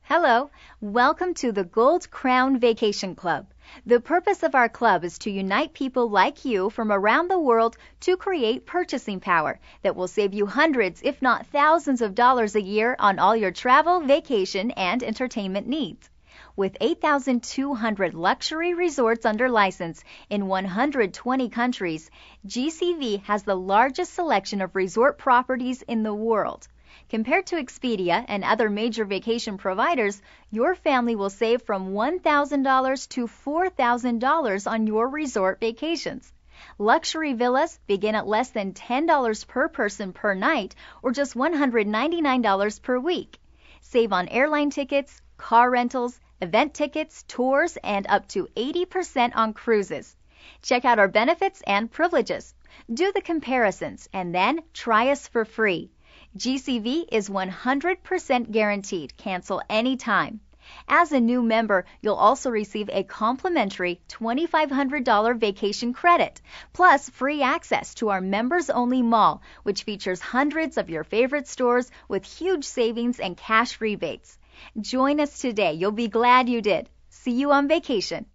Hello, welcome to the Gold Crown Vacation Club. The purpose of our club is to unite people like you from around the world to create purchasing power that will save you hundreds, if not thousands of dollars a year on all your travel, vacation, and entertainment needs. With 8,200 luxury resorts under license in 120 countries, GCV has the largest selection of resort properties in the world. Compared to Expedia and other major vacation providers, your family will save from $1,000 to $4,000 on your resort vacations. Luxury villas begin at less than $10 per person per night or just $199 per week. Save on airline tickets, car rentals, event tickets, tours, and up to 80% on cruises. Check out our benefits and privileges. Do the comparisons and then try us for free. GCV is 100% guaranteed cancel anytime. As a new member, you'll also receive a complimentary $2,500 vacation credit, plus free access to our members-only mall, which features hundreds of your favorite stores with huge savings and cash rebates. Join us today. You'll be glad you did. See you on vacation.